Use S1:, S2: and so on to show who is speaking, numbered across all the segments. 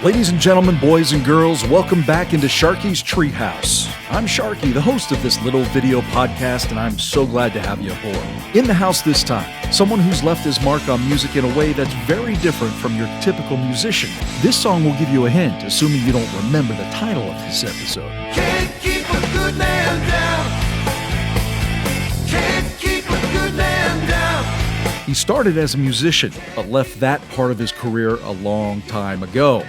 S1: Ladies and gentlemen, boys and girls, welcome back into Sharkey's Treehouse. I'm Sharkey, the host of this little video podcast, and I'm so glad to have you aboard. In the house this time, someone who's left his mark on music in a way that's very different from your typical musician. This song will give you a hint, assuming you don't remember the title of this episode.
S2: Can't keep a good man down. Can't keep a good man down.
S1: He started as a musician, but left that part of his career a long time ago.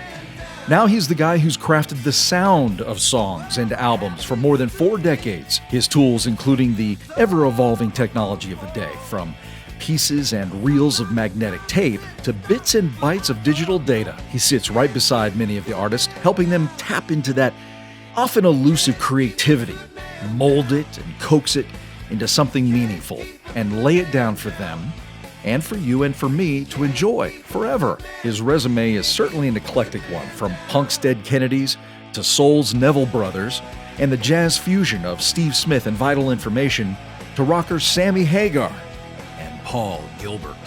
S1: Now he's the guy who's crafted the sound of songs and albums for more than 4 decades. His tools including the ever-evolving technology of the day, from pieces and reels of magnetic tape to bits and bytes of digital data. He sits right beside many of the artists, helping them tap into that often elusive creativity, mold it and coax it into something meaningful, and lay it down for them, and for you and for me to enjoy forever. His resume is certainly an eclectic one, from punk's Dead Kennedys to soul's Neville Brothers, and the jazz fusion of Steve Smith and Vital Information to rockers Sammy Hagar and Paul Gilbert.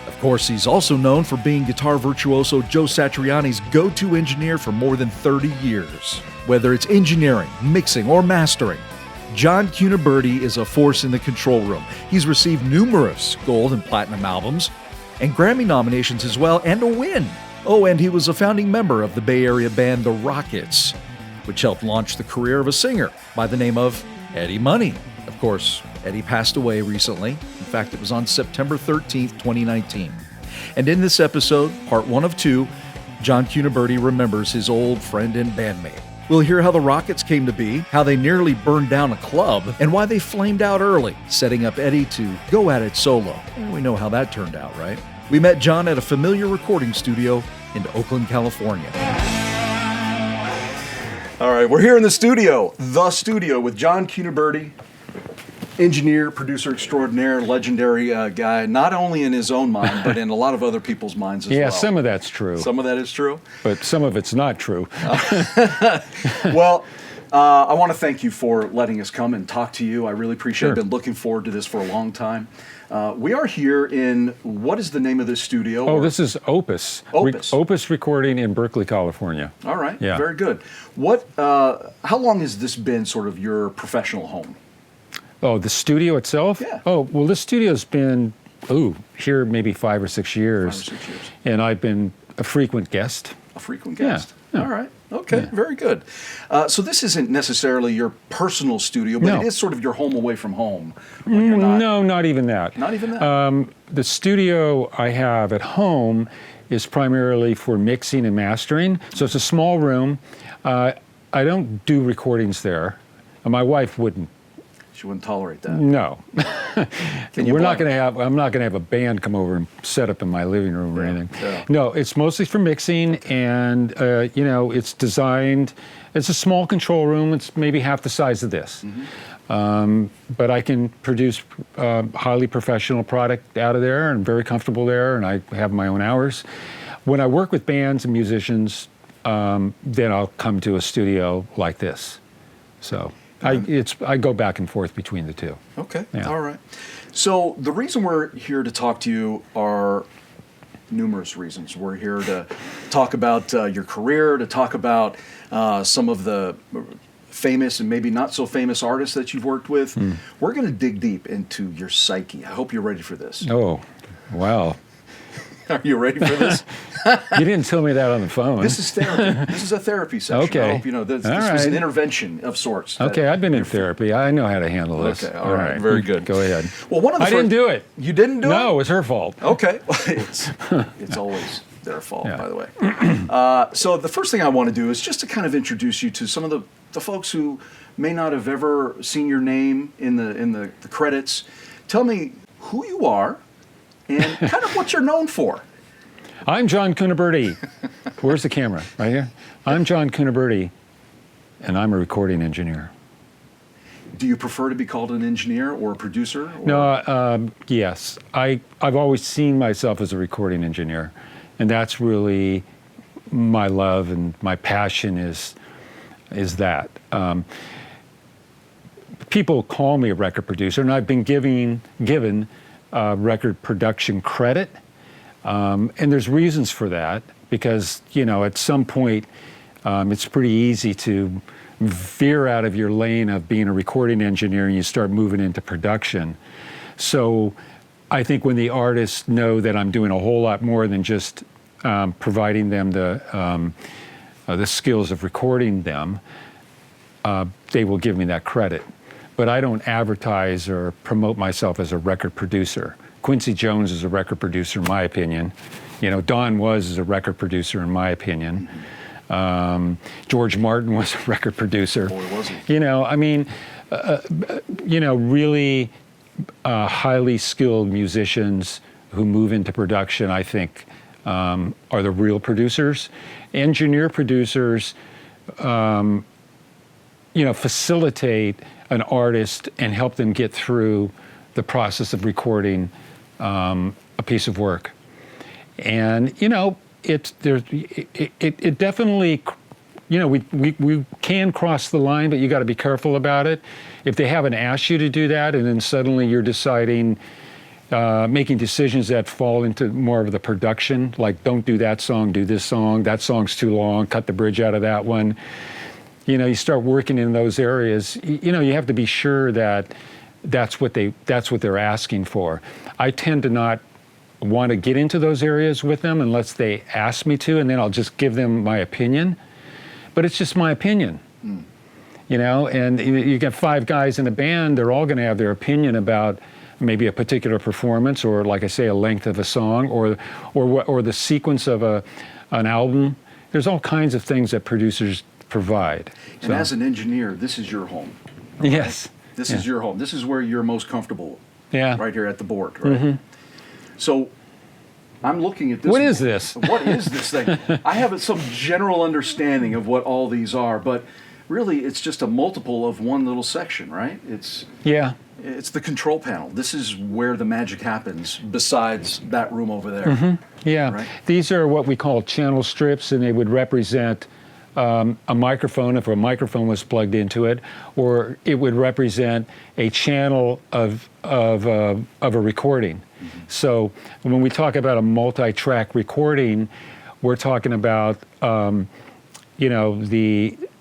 S1: Of course, he's also known for being guitar virtuoso Joe Satriani's go-to engineer for more than 30 years. Whether it's engineering, mixing, or mastering, John Cuniberti is a force in the control room. He's received numerous gold and platinum albums and Grammy nominations as well, and a win. Oh, and he was a founding member of the Bay Area band The Rockets, which helped launch the career of a singer by the name of Eddie Money. Of course, Eddie passed away recently. In fact, it was on September 13th, 2019. And in this episode, part 1 of 2, John Cuniberti remembers his old friend and bandmate. We'll hear how the Rockets came to be, how they nearly burned down a club, and why they flamed out early, setting up Eddie to go at it solo. And we know how that turned out, right? We met John at a familiar recording studio in Oakland, California. All right, we're here in the studio with John Cuniberti, engineer, producer extraordinaire, legendary guy, not only in his own mind, but in a lot of other people's minds as well.
S3: Yeah, some of that's true.
S1: Some of that is true?
S3: But some of it's not true.
S1: Well, I want to thank you for letting us come and talk to you. I really appreciate it.
S3: Sure.
S1: I've been looking forward to this for a long time. We are here in, what is the name of this studio?
S3: Oh, this is Opus.
S1: Opus.
S3: Opus Recording in Berkeley, California.
S1: All right,
S3: Yeah.
S1: Very good. How long has this been sort of your professional home?
S3: Oh, the studio itself?
S1: Yeah.
S3: Oh, well, this studio's been, here maybe 5 or 6 years.
S1: 5 or 6 years.
S3: And I've been a frequent guest.
S1: A frequent guest.
S3: Yeah.
S1: All right. Okay.
S3: Yeah.
S1: Very good. So this isn't necessarily your personal studio, but
S3: No.
S1: it is sort of your home away from home. When you're not,
S3: No, not even that.
S1: Not even that?
S3: The studio I have at home is primarily for mixing and mastering. So it's a small room. I don't do recordings there. My wife wouldn't.
S1: She wouldn't tolerate that.
S3: No.
S1: you
S3: I'm not
S1: blame
S3: going to have a band come over and set up in my living room or anything.
S1: Yeah.
S3: No, it's mostly for mixing, and it's designed. It's a small control room. It's maybe half the size of this.
S1: Mm-hmm.
S3: But I can produce highly professional product out of there, and very comfortable there, and I have my own hours. When I work with bands and musicians, then I'll come to a studio like this. So I go back and forth between the two.
S1: Okay.
S3: Yeah.
S1: All right. So the reason we're here to talk to you are numerous reasons. We're here to talk about your career, to talk about some of the famous and maybe not so famous artists that you've worked with. We're going to dig deep into your psyche. I hope you're ready for this.
S3: Oh, wow.
S1: Are you ready for this?
S3: You didn't tell me that on the phone.
S1: This is therapy. This is a therapy session.
S3: Okay.
S1: I hope you know this was
S3: right.
S1: an intervention of sorts.
S3: Okay, I've been in therapy. I know how to handle this.
S1: Okay, all right. Very good.
S3: Go ahead.
S1: Well, one of the
S3: I didn't do it.
S1: You didn't do it?
S3: No, it was her fault.
S1: Okay. It's always their fault,
S3: Yeah.
S1: by the way. So the first thing I want to do is just to kind of introduce you to some of the folks who may not have ever seen your name in the credits. Tell me who you are and kind of what you're known for.
S3: I'm John Cuniberti. Where's the camera? Right here? I'm John Cuniberti, and I'm a recording engineer.
S1: Do you prefer to be called an engineer or a producer? Or?
S3: No, yes. I've always seen myself as a recording engineer, and that's really my love and my passion is that. People call me a record producer, and I've been given record production credit. And there's reasons for that, because, at some point, it's pretty easy to veer out of your lane of being a recording engineer and you start moving into production. So I think when the artists know that I'm doing a whole lot more than just providing them the skills of recording them, they will give me that credit. But I don't advertise or promote myself as a record producer. Quincy Jones is a record producer, in my opinion. Don Was a record producer, in my opinion. George Martin was a record producer.
S1: Boy, was he.
S3: Really highly skilled musicians who move into production, I think, are the real producers. Engineer producers, facilitate an artist and help them get through the process of recording a piece of work. And it definitely, we can cross the line, but you got to be careful about it. If they haven't asked you to do that, and then suddenly you're deciding, making decisions that fall into more of the production, like don't do that song, do this song, that song's too long, cut the bridge out of that one. You start working in those areas. You have to be sure that that's what they're asking for. I tend to not want to get into those areas with them unless they ask me to, and then I'll just give them my opinion. But it's just my opinion, and you get 5 guys in a band, they're all going to have their opinion about maybe a particular performance, or like I say, a length of a song, or the sequence of an album. There's all kinds of things that producers provide.
S1: And as an engineer, this is your home. Right?
S3: Yes.
S1: This is your home. This is where you're most comfortable.
S3: Yeah.
S1: Right here at the board, right? Mm-hmm. So I'm looking at this.
S3: What is this?
S1: What is this thing? I have some general understanding of what all these are, but really it's just a multiple of one little section, right? It's the control panel. This is where the magic happens, besides that room over there.
S3: Mm-hmm. Yeah.
S1: Right?
S3: These are what we call channel strips, and they would represent a microphone if a microphone was plugged into it, or it would represent a channel of a recording. Mm-hmm. So when we talk about a multi-track recording, we're talking about the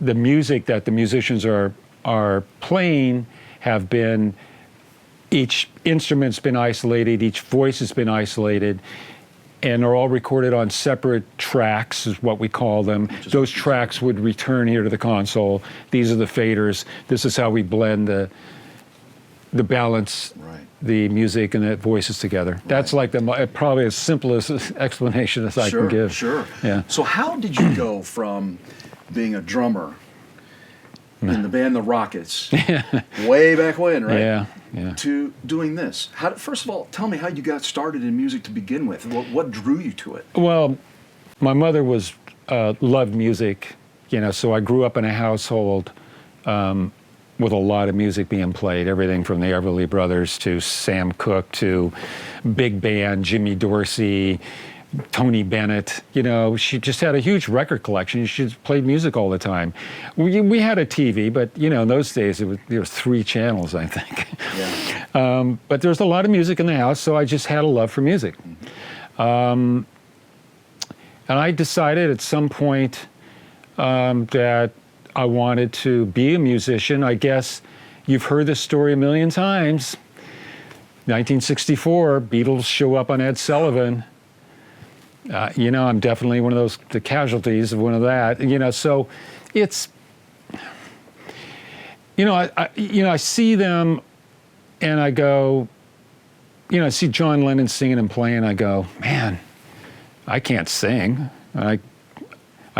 S3: music that the musicians are playing have been, each instrument's been isolated, each voice has been isolated, and are all recorded on separate tracks, is what we call them. Those tracks would return here to the console. These are the faders. This is how we blend the balance,
S1: right,
S3: the music and the voices together. Right. That's like probably as simple as explanation as I can give.
S1: Sure.
S3: Yeah.
S1: So how did you go from being a drummer in the band The Rockets, way back when, right?
S3: Yeah.
S1: To doing this? First of all, tell me how you got started in music to begin with. What drew you to it?
S3: Well, my mother loved music, so I grew up in a household with a lot of music being played, everything from the Everly Brothers to Sam Cooke to big band, Jimmy Dorsey, Tony Bennett. She just had a huge record collection. She just played music all the time. We had a TV, but in those days there was 3 channels, I think.
S1: Yeah.
S3: But there was a lot of music in the house, so I just had a love for music. Mm-hmm. And I decided at some point that I wanted to be a musician. I guess you've heard this story a million times. 1964, Beatles show up on Ed Sullivan. I'm definitely one of the casualties of one of that. So it's, I see them and I go, I see John Lennon singing and playing. I go, man, I can't sing. I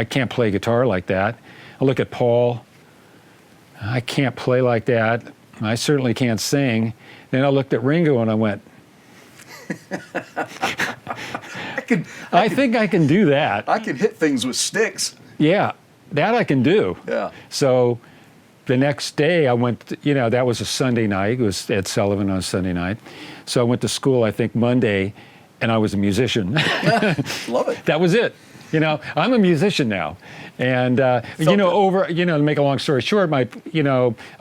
S3: can't play guitar like that. I look at Paul. I can't play like that. I certainly can't sing. Then I looked at Ringo and I went, I think I can do that.
S1: I can hit things with sticks.
S3: Yeah, that I can do.
S1: Yeah.
S3: So the next day I went, that was a Sunday night. It was Ed Sullivan on Sunday night. So I went to school, I think, Monday, and I was a musician.
S1: Love it.
S3: That was it. I'm a musician now. And, to make a long story short, I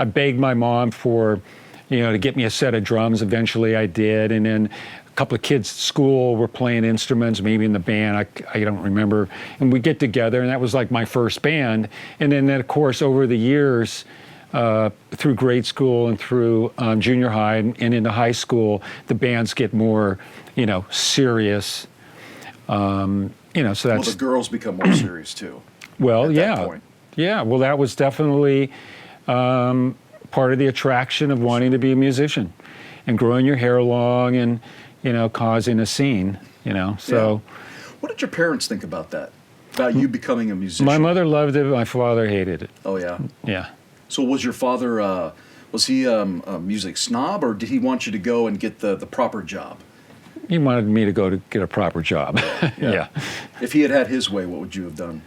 S3: begged my mom for, to get me a set of drums. Eventually I did. And then couple of kids at school were playing instruments, maybe in the band, I don't remember. And we get together, and that was like my first band. And then of course, over the years, through grade school and through junior high and into high school, the bands get more, serious. So that's...
S1: Well, the girls become more serious too.
S3: Well,
S1: at
S3: yeah.
S1: that point.
S3: Yeah, well, that was definitely part of the attraction of wanting to be a musician and growing your hair long and, causing a scene, so.
S1: Yeah. What did your parents think about that? About you becoming a musician?
S3: My mother loved it, my father hated it.
S1: Oh, yeah?
S3: Yeah.
S1: So was your father, was he a music snob, or did he want you to go and get the proper job?
S3: He wanted me to go to get a proper job. Yeah.
S1: If he had had his way, what would you have done?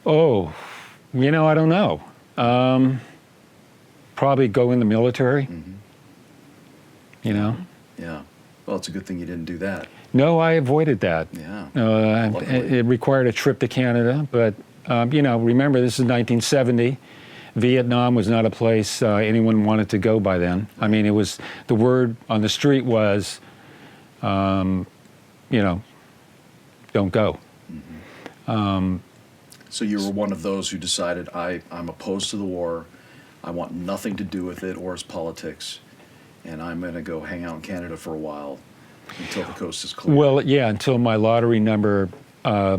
S3: Oh, I don't know. Probably go in the military,
S1: Yeah. Well, it's a good thing you didn't do that.
S3: No, I avoided that.
S1: Yeah.
S3: It required a trip to Canada, but, remember, this is 1970. Vietnam was not a place anyone wanted to go by then. I mean, it was, the word on the street was, don't go.
S1: So you were one of those who decided, I'm opposed to the war, I want nothing to do with it or its politics, and I'm going to go hang out in Canada for a while until the coast is clear.
S3: Well, yeah, until my lottery number, I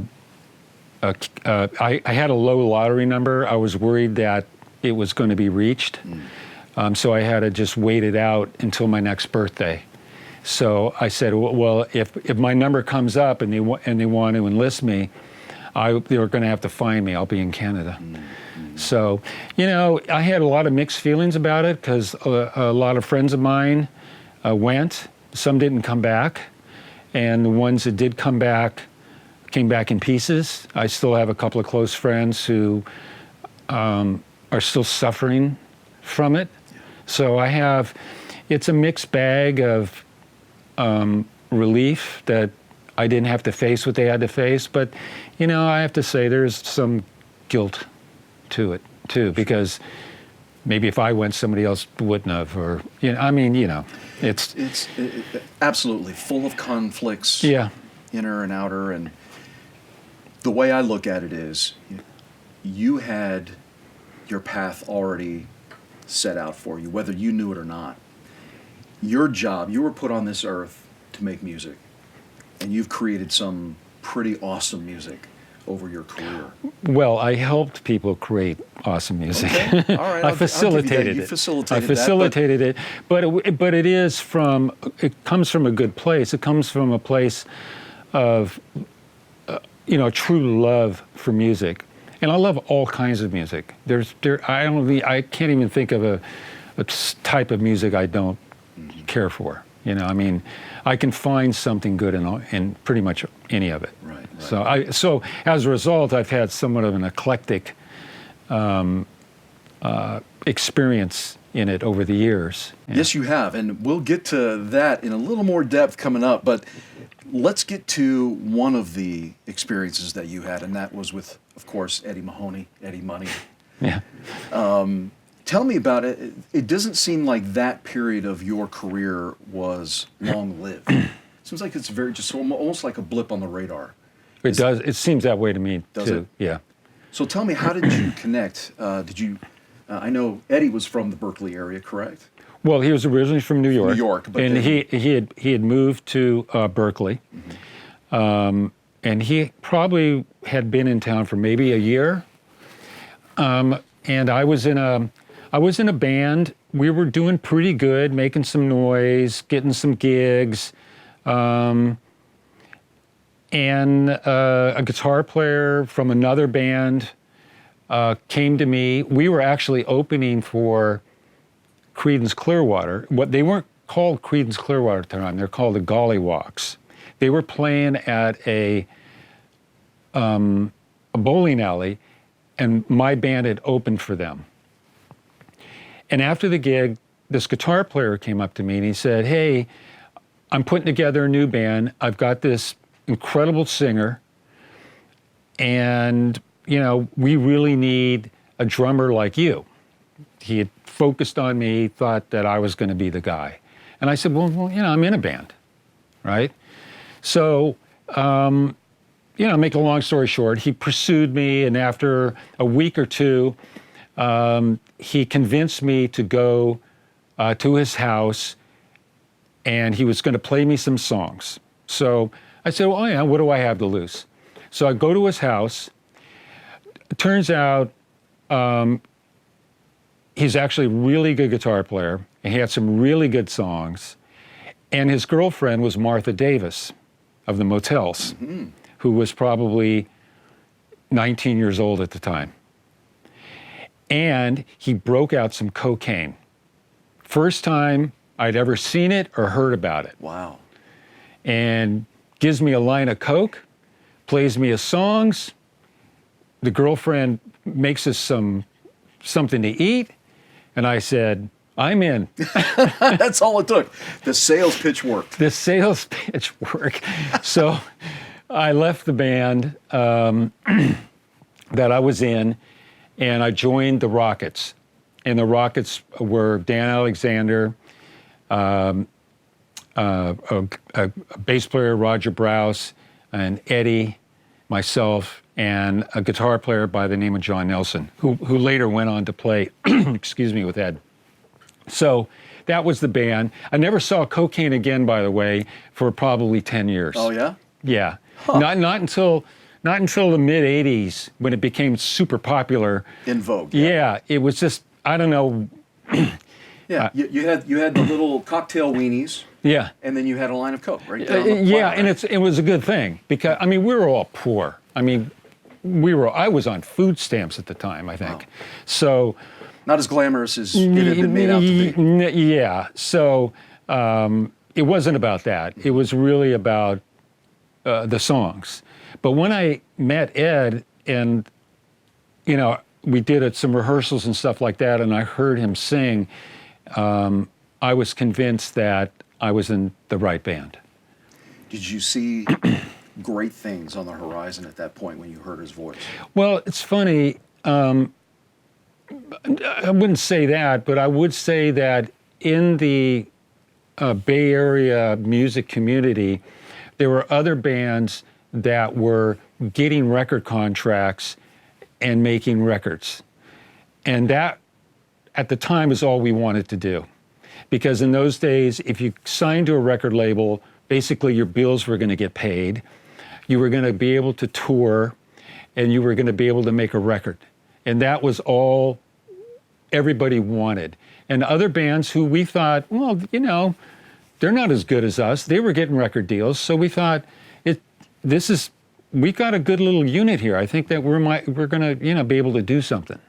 S3: had a low lottery number. I was worried that it was going to be reached, so I had to just wait it out until my next birthday. So I said, well, if my number comes up and they want to enlist me, they were going to have to find me. I'll be in Canada. So, I had a lot of mixed feelings about it because a lot of friends of mine went. Some didn't come back. And the ones that did come back came back in pieces. I still have a couple of close friends who are still suffering from it. So it's a mixed bag of relief that I didn't have to face what they had to face. But, I have to say there's some guilt to it, too, because maybe if I went, somebody else wouldn't have, or, it's
S1: absolutely full of conflicts,
S3: yeah,
S1: inner and outer, and the way I look at it is, you had your path already set out for you, whether you knew it or not. Your job, you were put on this earth to make music, and you've created some pretty awesome music over your career.
S3: Well, I helped people create awesome music.
S1: Okay. All right.
S3: I facilitated it. I facilitated it, but it comes from a good place. It comes from a place of, true love for music. And I love all kinds of music. I can't even think of a type of music I don't care for. I can find something good in pretty much any of it.
S1: Right.
S3: So as a result, I've had somewhat of an eclectic experience in it over the years. Yeah.
S1: Yes, you have, and we'll get to that in a little more depth coming up, but let's get to one of the experiences that you had, and that was with, of course, Eddie Money.
S3: Yeah.
S1: Tell me about it. It doesn't seem like that period of your career was long-lived. It seems like it's just almost like a blip on the radar.
S3: It does. It seems that way to me,
S1: does
S3: too.
S1: It?
S3: Yeah.
S1: So tell me, how did you connect? I know Eddie was from the Berkeley area, correct?
S3: Well, he was originally from New York.
S1: New York, but
S3: and he had moved to Berkeley, and he probably had been in town for maybe a year. And I was in a band. We were doing pretty good, making some noise, getting some gigs. And a guitar player from another band came to me. We were actually opening for Creedence Clearwater. They weren't called Creedence Clearwater at the time. They're called the Gollywalks. They were playing at a bowling alley, and my band had opened for them. And after the gig, this guitar player came up to me and he said, "Hey, I'm putting together a new band. I've got this incredible singer, and we really need a drummer like you." He had focused on me, thought that I was going to be the guy. And I said, well, I'm in a band. right? So, make a long story short, he pursued me, and after a week or two, he convinced me to go to his house, and he was going to play me some songs. So I said, oh yeah, what do I have to lose? So I go to his house. It turns out he's actually a really good guitar player, and he had some really good songs. And his girlfriend was Martha Davis of the Motels, who was probably 19 years old at the time. And he broke out some cocaine. First time I'd ever seen it or heard about it.
S1: Wow.
S3: And gives me a line of coke, plays me his songs. The girlfriend makes us something to eat. And I said, I'm in.
S1: That's all it took. The sales pitch worked.
S3: The sales pitch worked. So I left the band that I was in, and I joined the Rockets. And the Rockets were Dan Alexander, a bass player, Roger Browse, and Eddie, myself, and a guitar player by the name of John Nelson, who later went on to play, excuse me, with Ed. So that was the band. I never saw cocaine again, by the way, for probably 10 years.
S1: Oh, yeah?
S3: Yeah. Huh. Not until the mid-'80s when it became super popular.
S1: In vogue.
S3: Yeah, it was just, I don't know.
S1: Yeah, you had the little cocktail weenies.
S3: Yeah.
S1: And then you had a line of coke, right?
S3: Yeah, and it was a good thing because, I mean, we were all poor. I mean, I was on food stamps at the time, I think. Wow. So.
S1: Not as glamorous as it had been made out to be.
S3: Yeah, so it wasn't about that. It was really about the songs. But when I met Ed and, we did some rehearsals and stuff like that, and I heard him sing, I was convinced that I was in the right band.
S1: Did you see great things on the horizon at that point when you heard his voice?
S3: Well, it's funny. I wouldn't say that, but I would say that in the Bay Area music community, there were other bands that were getting record contracts and making records. And that, at the time, is all we wanted to do. Because in those days, if you signed to a record label, basically your bills were going to get paid. You were going to be able to tour, and you were going to be able to make a record. And that was all everybody wanted. And other bands who we thought, well, they're not as good as us. They were getting record deals. So we thought, we got a good little unit here. I think that we're going to, be able to do something.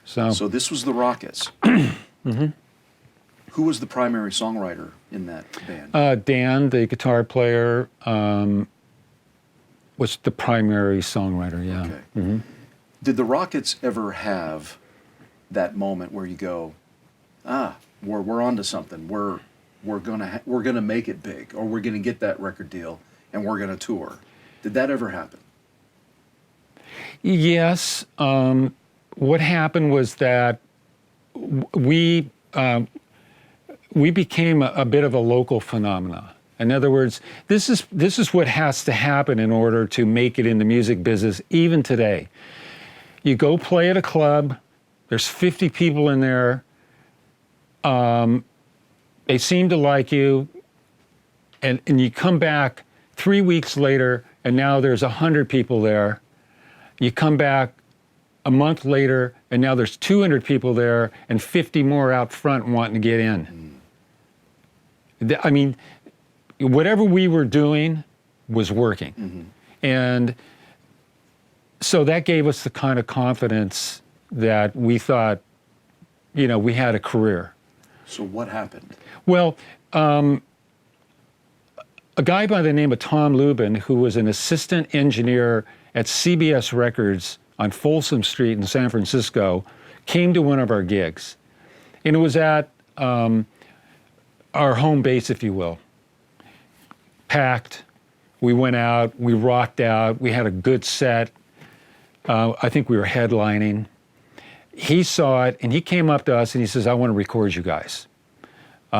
S3: So
S1: this was the Rockets. Mm-hmm. Who was the primary songwriter in that band?
S3: Dan, the guitar player, was the primary songwriter, yeah.
S1: Okay.
S3: Mm-hmm.
S1: Did the Rockets ever have that moment where you go, we're onto something. We're gonna make it big, or we're gonna get that record deal, and we're gonna tour? Did that ever happen?
S3: Yes. What happened was that we became a bit of a local phenomenon. In other words, this is what has to happen in order to make it in the music business, even today. You go play at a club. There's 50 people in there. They seem to like you. And you come back 3 weeks later, and now there's 100 people there. You come back a month later, and now there's 200 people there, and 50 more out front wanting to get in. I mean, whatever we were doing was working. Mm-hmm. And so that gave us the kind of confidence that we thought, we had a career.
S1: So what happened?
S3: Well, a guy by the name of Tom Lubin, who was an assistant engineer at CBS Records on Folsom Street in San Francisco, came to one of our gigs. And it was at our home base, if you will. Packed. We went out. We rocked out. We had a good set. I think we were headlining. He saw it, and he came up to us, and he says, I want to record you guys.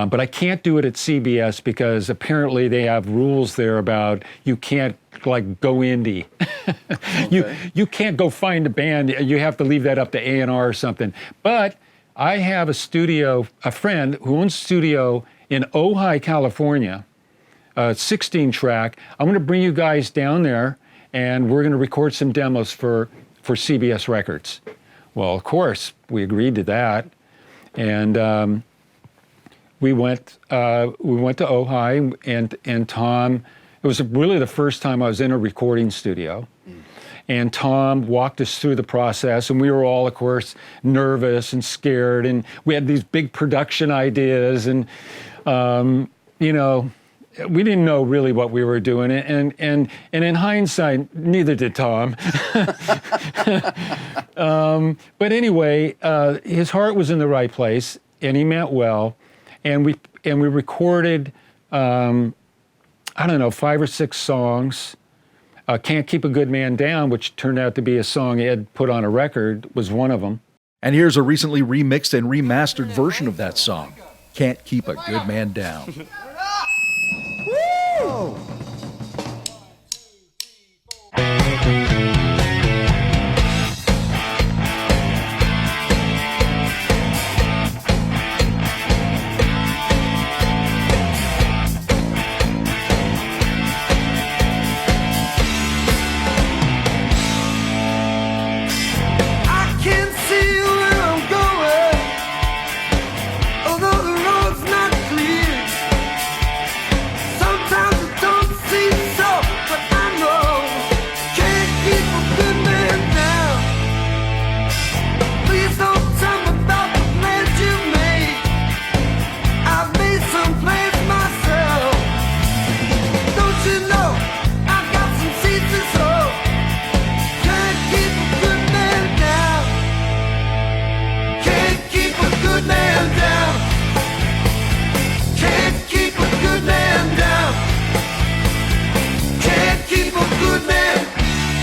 S3: But I can't do it at CBS because apparently they have rules there about you can't like go indie. You can't go find a band. You have to leave that up to A&R or something. But I have a friend who owns a studio in Ojai, California, 16 track. I'm going to bring you guys down there and we're going to record some demos for CBS Records. Well, of course, we agreed to that. And we went to Ojai and Tom, it was really the first time I was in a recording studio. And Tom walked us through the process, and we were all, of course, nervous and scared, and we had these big production ideas, and you know, we didn't know really what we were doing, and in hindsight, neither did Tom. But anyway, his heart was in the right place, and he meant well, and we recorded, I don't know, 5 or 6 songs. Can't Keep a Good Man Down, which turned out to be a song Ed put on a record, was one of them.
S1: And here's a recently remixed and remastered version of that song, Can't Keep a Good Man Down.
S2: Woo! I can see where I'm going, although the road's not clear. Sometimes it don't seem so, but I know can't keep a good man down. Please don't tell me about the plans you made. I've made some plans myself. Don't you know I've got some seeds to sow? Can't keep a good man down. Can't keep a good man down. Can't keep a good man down. Can't keep a good man.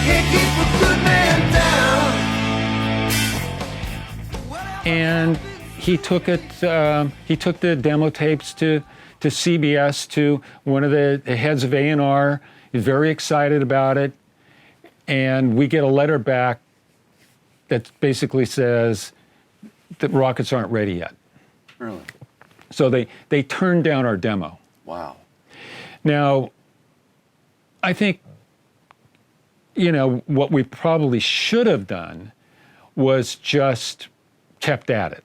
S2: Can't keep a good man down.
S3: And he took it. He took the demo tapes to CBS, to one of the heads of A&R. He's very excited about it, and we get a letter back that basically says that Rockets aren't ready yet.
S4: Really?
S3: So they turned down our demo.
S4: Wow.
S3: Now, I think, you know, what we probably should have done was just kept at it.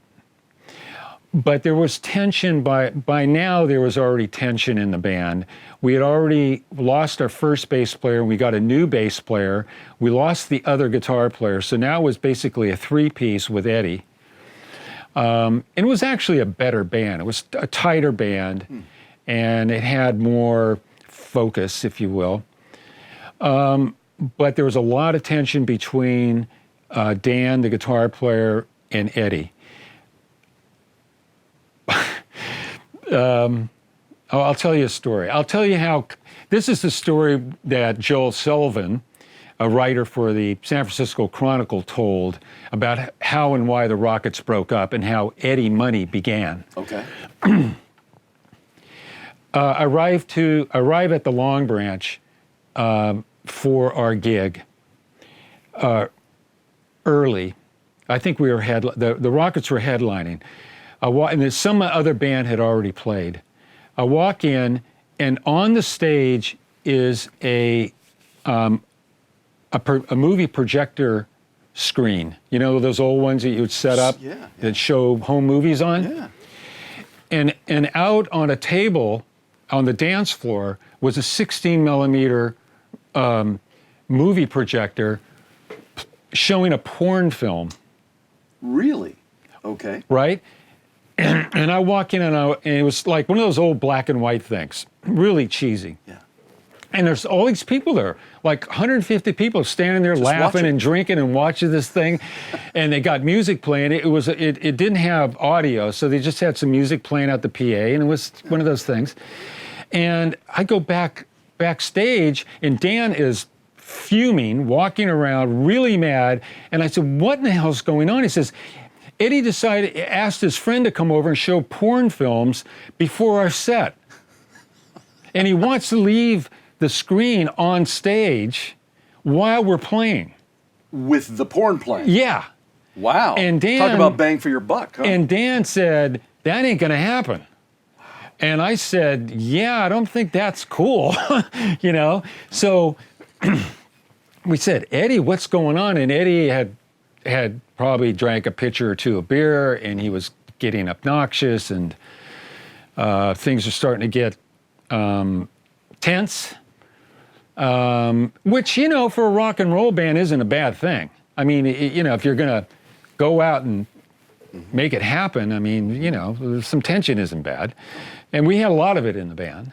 S3: But there was tension by now. There was already tension in the band. We had already lost our first bass player, and we got a new bass player. We lost the other guitar player, so now it was basically a 3-piece with Eddie. And it was actually a better band. It was a tighter band, and it had more focus, if you will. But there was a lot of tension between Dan, the guitar player, and Eddie. I'll tell you a story. I'll tell you how, this is the story that Joel Sullivan, a writer for the San Francisco Chronicle, told about how and why the Rockets broke up and how Eddie Money began.
S4: Okay.
S3: Arrive at the Long Branch for our gig early. I think we were the Rockets were headlining. And then some other band had already played. I walk in, and on the stage is a movie projector screen. You know, those old ones that you would set up that show home movies on?
S4: Yeah.
S3: And out on a table on the dance floor was a 16 millimeter movie projector showing a porn film.
S4: Really? Okay.
S3: Right? And I walk in, and it was like one of those old black and white things, really cheesy.
S4: Yeah.
S3: And there's all these people there, like 150 people standing there laughing and drinking and watching this thing. And they got music playing. It didn't have audio, so they just had some music playing out the PA, and it was one of those things. And I go backstage, and Dan is fuming, walking around, really mad. And I said, "What in the hell's going on?" He says, Eddie asked his friend to come over and show porn films before our set. And he wants to leave the screen on stage while we're playing.
S4: With the porn playing?
S3: Yeah.
S4: Wow.
S3: And Dan,
S4: talk about bang for your buck, huh?
S3: And Dan said, that ain't gonna happen. And I said, yeah, I don't think that's cool, you know? So we said, Eddie, what's going on? And Eddie had probably drank a pitcher or two of beer, and he was getting obnoxious, and things are starting to get tense, which, you know, for a rock and roll band isn't a bad thing. I mean, you know, if you're gonna go out and make it happen, I mean, you know, some tension isn't bad. And we had a lot of it in the band.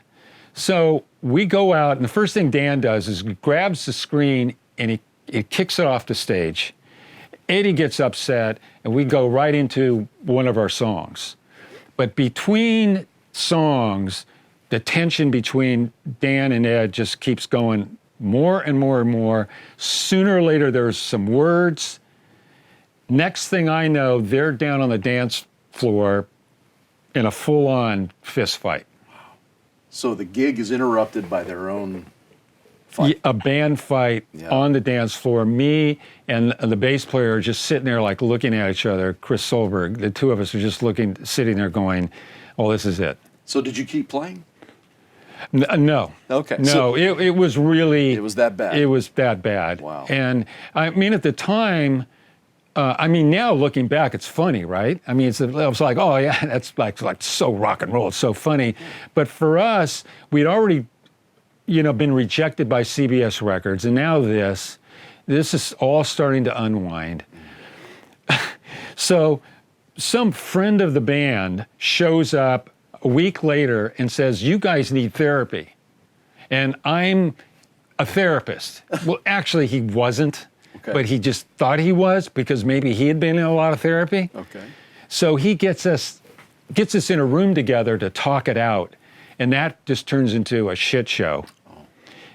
S3: So we go out, and the first thing Dan does is grabs the screen and he kicks it off the stage. Eddie gets upset, and we go right into one of our songs. But between songs, the tension between Dan and Ed just keeps going more and more and more. Sooner or later, there's some words. Next thing I know, they're down on the dance floor in a full-on fist fight.
S4: So the gig is interrupted by their own fight.
S3: A band fight on the dance floor. Me and the bass player are just sitting there like looking at each other. Chris Solberg, the two of us are just sitting there going, oh, this is it.
S4: So did you keep playing?
S3: No.
S4: Okay.
S3: No,
S4: So
S3: it was really...
S4: it was that bad?
S3: It was that bad.
S4: Wow.
S3: And I mean, at the time, I mean, now looking back, it's funny, right? I mean, it was like, oh yeah, that's like so rock and roll. It's so funny. But for us, we'd already, you know, been rejected by CBS Records, and now this is all starting to unwind. So some friend of the band shows up a week later and says, you guys need therapy. And I'm a therapist. Well, actually, he wasn't. Okay. But he just thought he was, because maybe he had been in a lot of therapy.
S4: Okay.
S3: So he gets us in a room together to talk it out, and that just turns into a shit show. Oh.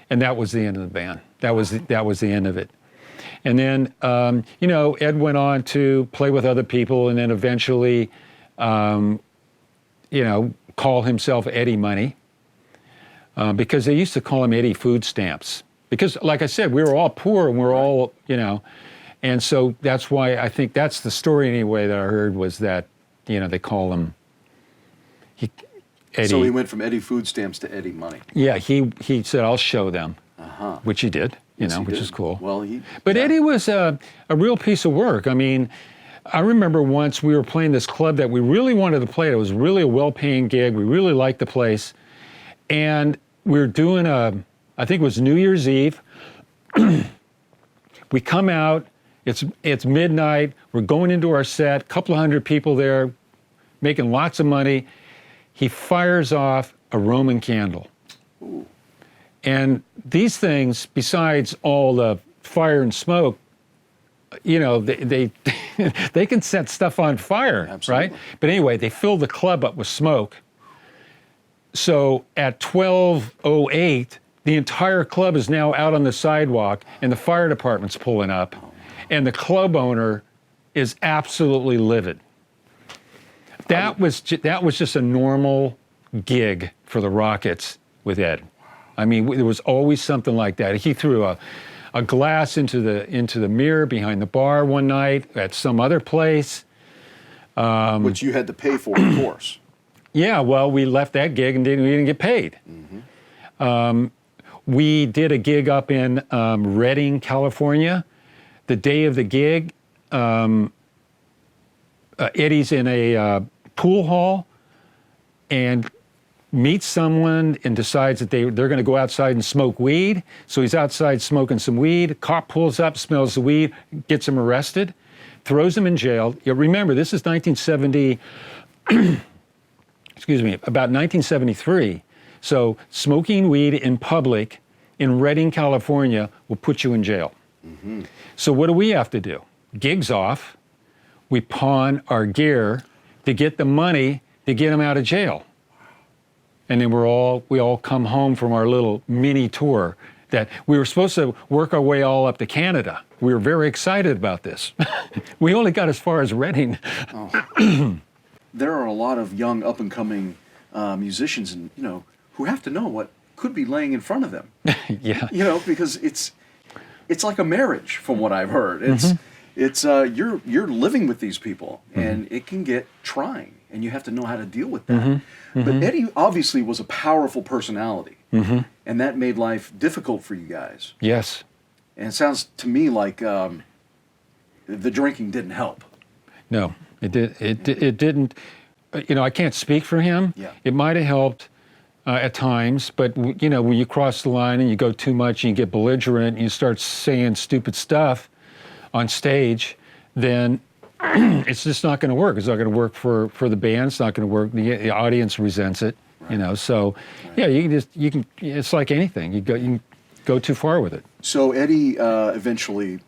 S3: And that was the end of the band. That was the end of it. And then you know, Ed went on to play with other people, and then eventually, you know, call himself Eddie Money, because they used to call him Eddie Food Stamps. Because, like I said, we were all poor, and we're all, you know, and so that's why I think that's the story anyway that I heard, was that, you know, they call him Eddie.
S4: So he went from Eddie Food Stamps to Eddie Money.
S3: Yeah, he said, I'll show them, which he did, you know, which is cool. Well, but Eddie was a real piece of work. I mean, I remember once we were playing this club that we really wanted to play. It was really a well-paying gig. We really liked the place, and we were doing I think it was New Year's Eve. We come out, it's midnight, we're going into our set, couple of hundred people there, making lots of money. He fires off a Roman candle. Ooh. And these things, besides all the fire and smoke, you know, they they can set stuff on fire, absolutely, right? But anyway, they fill the club up with smoke. So at 12:08, the entire club is now out on the sidewalk, and the fire department's pulling up, and the club owner is absolutely livid. That was just a normal gig for the Rockets with Ed. I mean, there was always something like that. He threw a glass into the mirror behind the bar one night at some other place.
S4: Which you had to pay for, of course.
S3: Yeah, well, we left that gig and we didn't get paid. Mm-hmm. We did a gig up in Redding, California. The day of the gig, Eddie's in a pool hall and meets someone and decides that they're going to go outside and smoke weed. So he's outside smoking some weed. Cop pulls up, smells the weed, gets him arrested, throws him in jail. You remember, this is 1970, excuse me, about 1973. So smoking weed in public in Redding, California will put you in jail. Mm-hmm. So what do we have to do? Gigs off. We pawn our gear to get the money to get him out of jail. And then we all come home from our little mini tour that we were supposed to work our way all up to Canada. We were very excited about this. We only got as far as Reading.
S4: There are a lot of young up-and-coming musicians, and who have to know what could be laying in front of them.
S3: Yeah.
S4: Because it's like a marriage, from what I've heard. It's you're living with these people, and it can get trying, and you have to know how to deal with that. But Eddie obviously was a powerful personality, and that made life difficult for you guys.
S3: Yes.
S4: And it sounds to me like the drinking didn't help.
S3: No, it didn't. I can't speak for him.
S4: Yeah.
S3: It might have helped at times, but when you cross the line and you go too much and you get belligerent and you start saying stupid stuff on stage, then it's just not going to work. It's not going to work for the band. It's not going to work. The audience resents it.
S4: Right.
S3: So yeah, you can. It's like anything. You can go too far with it.
S4: So Eddie eventually,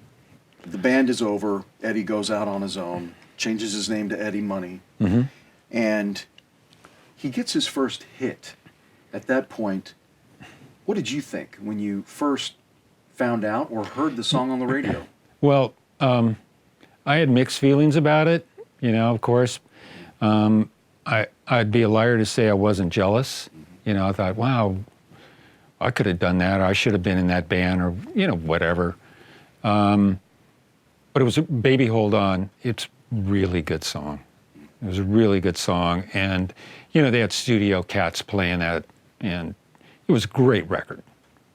S4: the band is over. Eddie goes out on his own, changes his name to Eddie Money, and he gets his first hit. At that point, what did you think when you first found out or heard the song on the radio?
S3: Well, I had mixed feelings about it. Of course, I'd be a liar to say I wasn't jealous. I thought, wow, I could have done that, or I should have been in that band, or whatever. But it was Baby Hold On. It's a really good song. It was a really good song, and they had studio cats playing that, and it was a great record.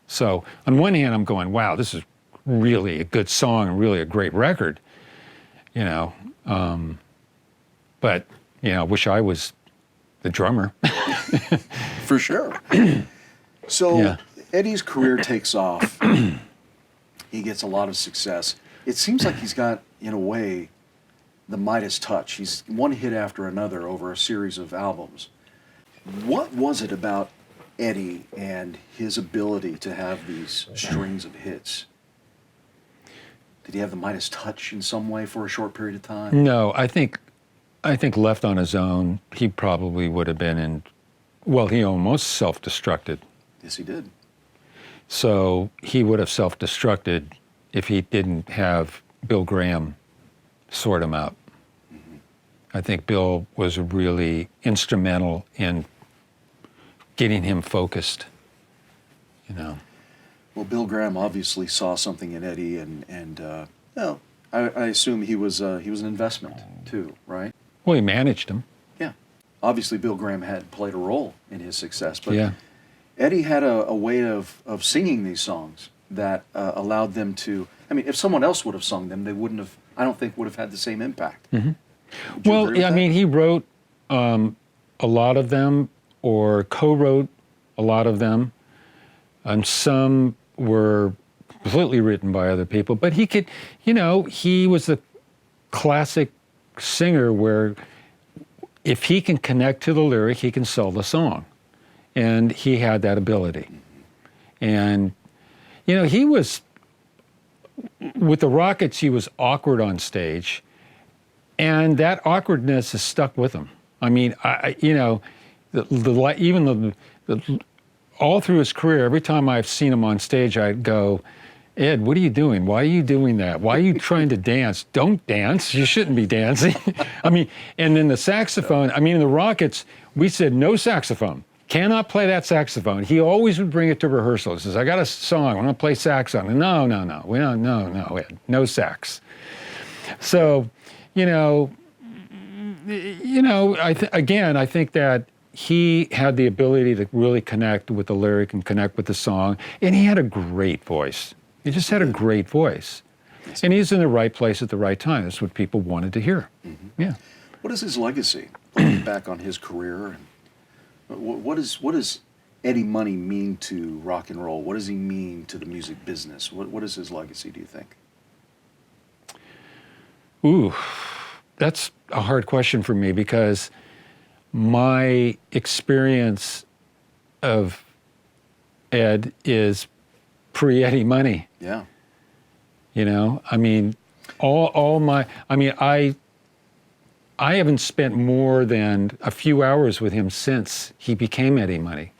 S3: So on one hand, I'm going, wow, this is really a good song and really a great record. But I wish I was the drummer.
S4: For sure. So
S3: Yeah.
S4: Eddie's career takes off. He gets a lot of success. It seems like he's got, in a way, the Midas touch. He's one hit after another over a series of albums. What was it about Eddie and his ability to have these strings of hits? Did he have the Midas touch in some way for a short period of time?
S3: No, I think left on his own, he probably would have been in. Well, he almost self-destructed.
S4: Yes, he did.
S3: So he would have self-destructed if he didn't have Bill Graham sort him out. I think Bill was really instrumental in getting him focused.
S4: Well, Bill Graham obviously saw something in Eddie, and I assume he was an investment too, right?
S3: Well, he managed him.
S4: Yeah. Obviously, Bill Graham had played a role in his success, but
S3: Yeah.
S4: Eddie had a way of singing these songs that allowed them to. I mean, if someone else would have sung them, they wouldn't have. I don't think would have had the same impact. Would you
S3: Well,
S4: agree with
S3: yeah, I
S4: that?
S3: mean, he wrote a lot of them, or co-wrote a lot of them, and some were completely written by other people. But he could, he was the classic singer where if he can connect to the lyric, he can sell the song. And he had that ability. And, he was, with the Rockets, he was awkward on stage. And that awkwardness is stuck with him. I mean, all through his career, every time I've seen him on stage, I'd go, Ed, what are you doing? Why are you doing that? Why are you trying to dance? Don't dance. You shouldn't be dancing. I mean, and then the saxophone, in the Rockets, we said no saxophone. Cannot play that saxophone. He always would bring it to rehearsal. He says, I got a song, I want to play sax on it. No, Ed, no sax. So, I think that he had the ability to really connect with the lyric and connect with the song, and he had a great voice. He just had a great voice. And he's in the right place at the right time. That's what people wanted to hear. Yeah.
S4: What is his legacy? Looking back on his career, and what does Eddie Money mean to rock and roll? What does he mean to the music business? What is his legacy, do you think?
S3: Ooh, that's a hard question for me because my experience of Ed is pre-Eddie Money.
S4: Yeah.
S3: I haven't spent more than a few hours with him since he became Eddie Money.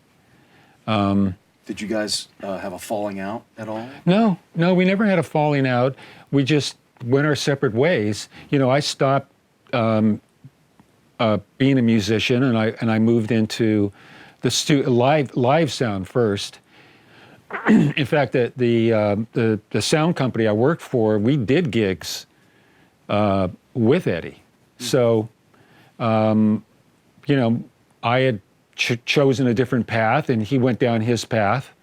S4: Did you guys have a falling out at all?
S3: No, we never had a falling out. We just went our separate ways. You know, I stopped being a musician, and I moved into the live sound first. In fact, the sound company I worked for, we did gigs with Eddie. So, you know, I had chosen a different path, and he went down his path.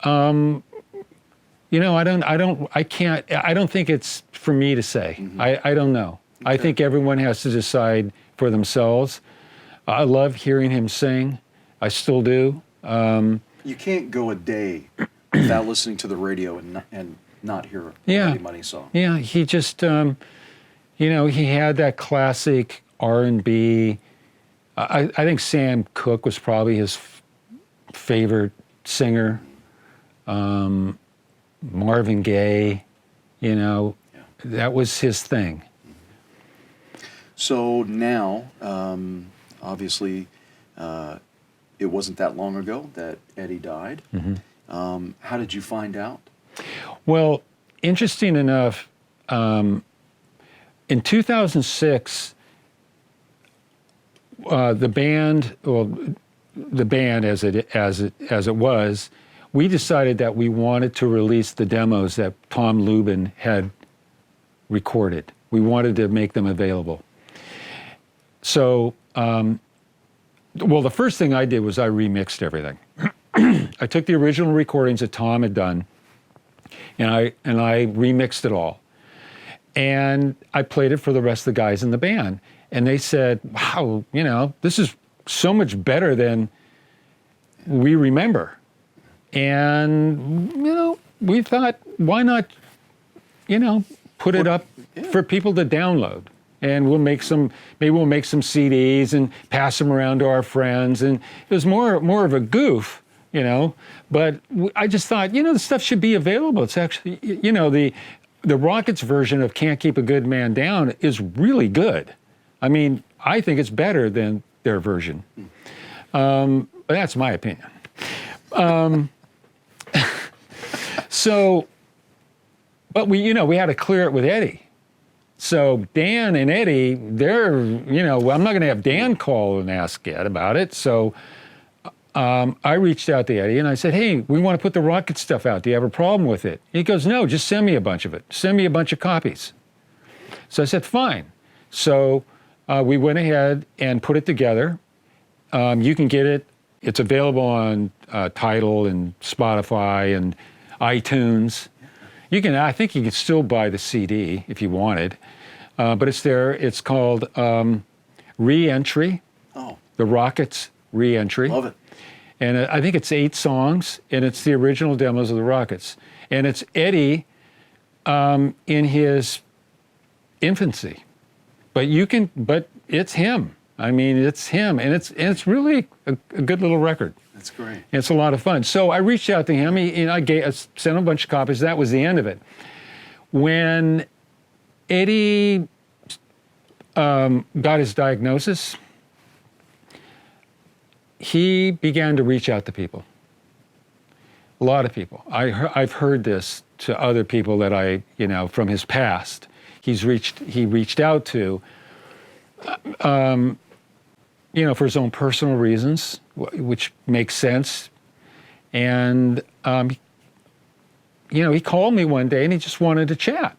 S3: You know, I don't think it's for me to say.
S4: Mm-hmm.
S3: I don't know. Okay. I think everyone has to decide for themselves. I love hearing him sing. I still do.
S4: You can't go a day without listening to the radio and not hear an Eddie Money song.
S3: Yeah, he just, you know, he had that classic R&B. I think Sam Cooke was probably his favorite singer. Marvin Gaye, you know, that was his thing.
S4: So now, obviously, it wasn't that long ago that Eddie died.
S3: Mm-hmm.
S4: How did you find out?
S3: Well, interesting enough, in 2006, the band as it was, we decided that we wanted to release the demos that Tom Lubin had recorded. We wanted to make them available. So, well, the first thing I did was I remixed everything. I took the original recordings that Tom had done, and I remixed it all. And I played it for the rest of the guys in the band. And they said, wow, you know, this is so much better than we remember. And, you know, we thought, why not, you know, put it up for people to download? And maybe we'll make some CDs and pass them around to our friends. And it was more of a goof, you know. But I just thought, you know, the stuff should be available. It's actually, you know, the Rockets version of Can't Keep a Good Man Down is really good. I mean, I think it's better than their version. But that's my opinion. So, but we had to clear it with Eddie. So Dan and Eddie, you know, I'm not going to have Dan call and ask Ed about it. So I reached out to Eddie and I said, hey, we want to put the Rocket stuff out. Do you have a problem with it? He goes, no, just send me a bunch of it. Send me a bunch of copies. So I said, fine. So we went ahead and put it together. You can get it. It's available on Tidal and Spotify and iTunes. I think you can still buy the CD if you wanted, but it's there. It's called Re-Entry. Oh. The Rockets Re-Entry.
S4: Love it.
S3: And I think it's 8 songs, and it's the original demos of the Rockets. And it's Eddie in his infancy, but it's him. I mean, it's him, and it's really a good little record.
S4: That's great.
S3: It's a lot of fun. So I reached out to him. I sent him a bunch of copies. That was the end of it. When Eddie got his diagnosis, he began to reach out to people. A lot of people. I've heard this to other people that from his past. He reached out to, for his own personal reasons, which makes sense. And, he called me one day and he just wanted to chat.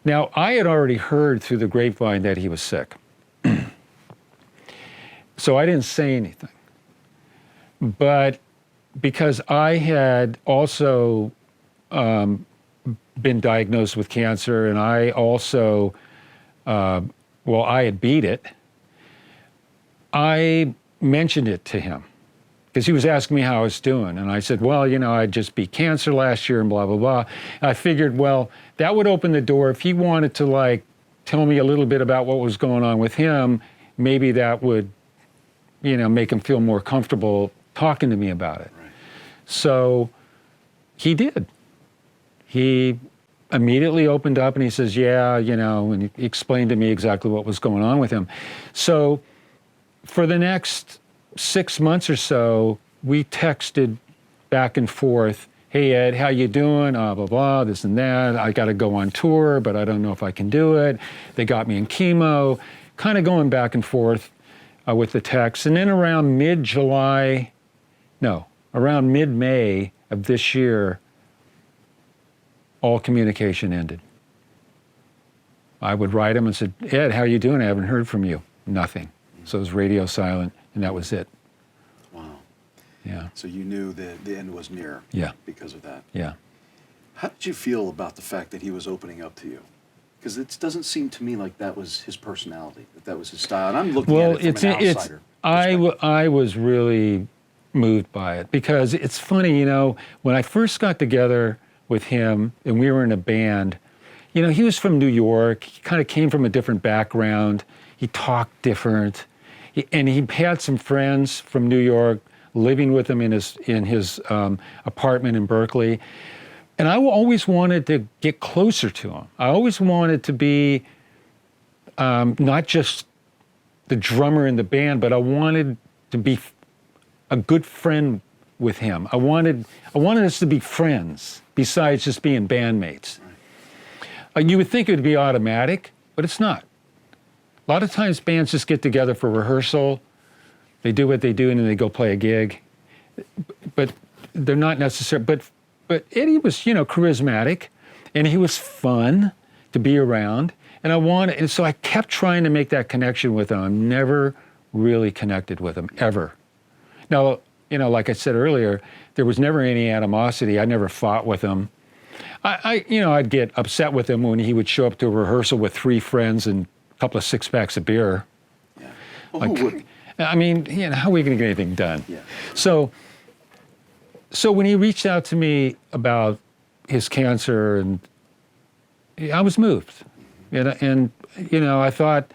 S3: Now, I had already heard through the grapevine that he was sick. So I didn't say anything. But because I had also been diagnosed with cancer, and I also, I had beat it, I mentioned it to him because he was asking me how I was doing. And I said, well, I just beat cancer last year and blah, blah, blah. And I figured, well, that would open the door. If he wanted to tell me a little bit about what was going on with him, maybe that would, make him feel more comfortable talking to me about it. Right. So he did. He immediately opened up and he says, yeah, and he explained to me exactly what was going on with him. So for the next 6 months or so, we texted back and forth. Hey, Ed, how you doing? Blah, blah, this and that. I got to go on tour, but I don't know if I can do it. They got me in chemo. Kind of going back and forth with the text. And then around mid-May of this year, all communication ended. I would write him and said, Ed, how you doing? I haven't heard from you. Nothing. So it was radio silent, and that was it.
S4: Wow.
S3: Yeah.
S4: So you knew the end was near.
S3: Yeah.
S4: Because of that.
S3: Yeah.
S4: How did you feel about the fact that he was opening up to you? Because it doesn't seem to me like that was his personality, that was his style. And I'm looking at it from an outsider perspective.
S3: I was really moved by it because it's funny, you know, when I first got together with him and we were in a band, you know, he was from New York. He kind of came from a different background. He talked different. And he had some friends from New York living with him in his apartment in Berkeley. And I always wanted to get closer to him. I always wanted to be not just the drummer in the band, but I wanted to be a good friend with him. I wanted us to be friends besides just being bandmates. You would think it would be automatic, but it's not. A lot of times bands just get together for rehearsal, they do what they do, and then they go play a gig. But they're not necessarily, but Eddie was, you know, charismatic, and he was fun to be around, and so I kept trying to make that connection with him. I never really connected with him, ever. Now, you know, like I said earlier, there was never any animosity. I never fought with him. I'd get upset with him when he would show up to a rehearsal with 3 friends and a couple of 6-packs of beer.
S4: Yeah. Well, who wouldn't?
S3: I mean, you know, how are we going to get anything done?
S4: Yeah.
S3: So when he reached out to me about his cancer, and I was moved. And you know, I thought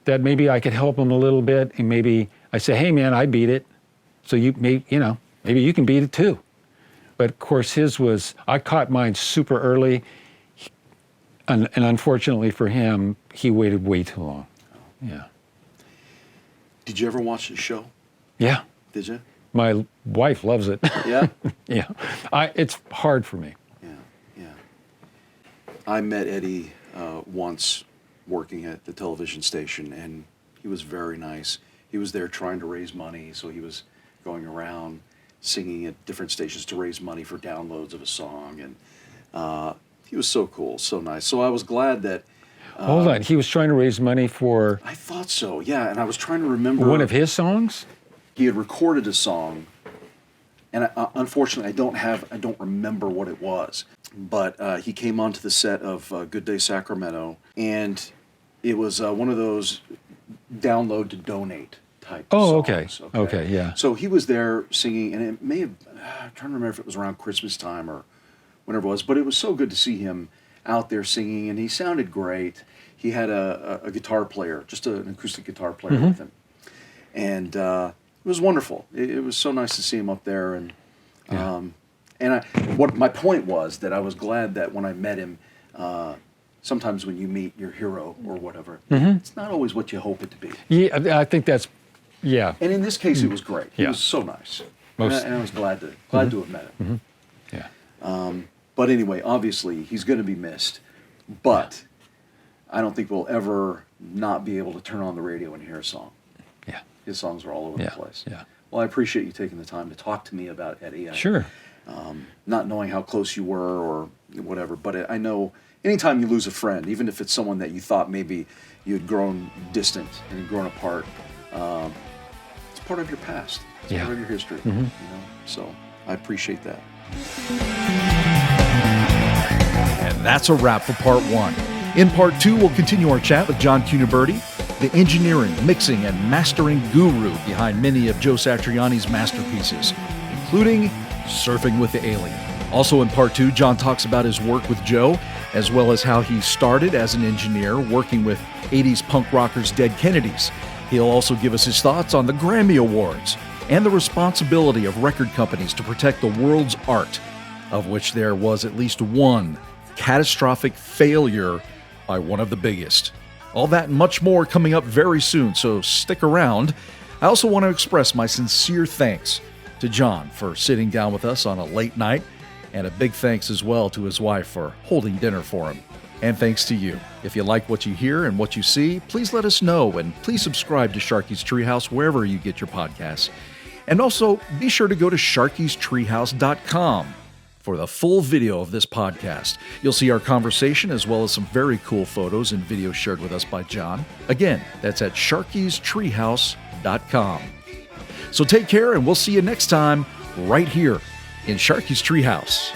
S3: that maybe I could help him a little bit, and maybe I say, hey man, I beat it, so maybe you can beat it too. But of course I caught mine super early, and unfortunately for him, he waited way too long. Yeah.
S4: Did you ever watch the show?
S3: Yeah.
S4: Did you?
S3: My wife loves it.
S4: Yeah?
S3: Yeah. It's hard for me.
S4: Yeah. I met Eddie once working at the television station, and he was very nice. He was there trying to raise money, so he was going around singing at different stations to raise money for downloads of a song, and he was so cool, so nice. So I was glad that...
S3: Hold on, he was trying to raise money for...
S4: I thought so, yeah, and I was trying to remember...
S3: One of his songs?
S4: He had recorded a song, and unfortunately I don't remember what it was, but he came onto the set of Good Day Sacramento, and it was one of those download to donate type songs.
S3: Okay, yeah.
S4: So he was there singing, and it may have, I'm trying to remember if it was around Christmas time or whenever it was, but it was so good to see him out there singing, and he sounded great. He had a guitar player, just an acoustic guitar player with him, and it was wonderful. It was so nice to see him up there, and what my point was that I was glad that when I met him, sometimes when you meet your hero or whatever, it's not always what you hope it to be.
S3: Yeah, I think that's, yeah.
S4: And in this case, it was great. He was so nice, and I was glad to have met him.
S3: Yeah.
S4: But anyway, obviously, he's going to be missed, but I don't think we'll ever not be able to turn on the radio and hear a song.
S3: Yeah.
S4: His songs are all over the place.
S3: Yeah.
S4: Well, I appreciate you taking the time to talk to me about Eddie.
S3: Sure.
S4: Not knowing how close you were or whatever, but I know anytime you lose a friend, even if it's someone that you thought maybe you had grown distant and had grown apart, it's part of your past. It's part of your history. You know? So I appreciate that.
S1: And that's a wrap for part 1. In part 2, we'll continue our chat with John Cuniberti, the engineering, mixing, and mastering guru behind many of Joe Satriani's masterpieces, including Surfing with the Alien. Also in part 2, John talks about his work with Joe, as well as how he started as an engineer working with 80s punk rockers Dead Kennedys. He'll also give us his thoughts on the Grammy Awards and the responsibility of record companies to protect the world's art, of which there was at least one catastrophic failure by one of the biggest. All that and much more coming up very soon, so stick around. I also want to express my sincere thanks to John for sitting down with us on a late night, and a big thanks as well to his wife for holding dinner for him. And thanks to you. If you like what you hear and what you see, please let us know, and please subscribe to Sharkey's Treehouse wherever you get your podcasts. And also, be sure to go to SHARKEY'Streehouse.com for the full video of this podcast. You'll see our conversation as well as some very cool photos and videos shared with us by John. Again, that's at SHARKEY'Streehouse.com. So take care, and we'll see you next time right here in Sharkey's Treehouse.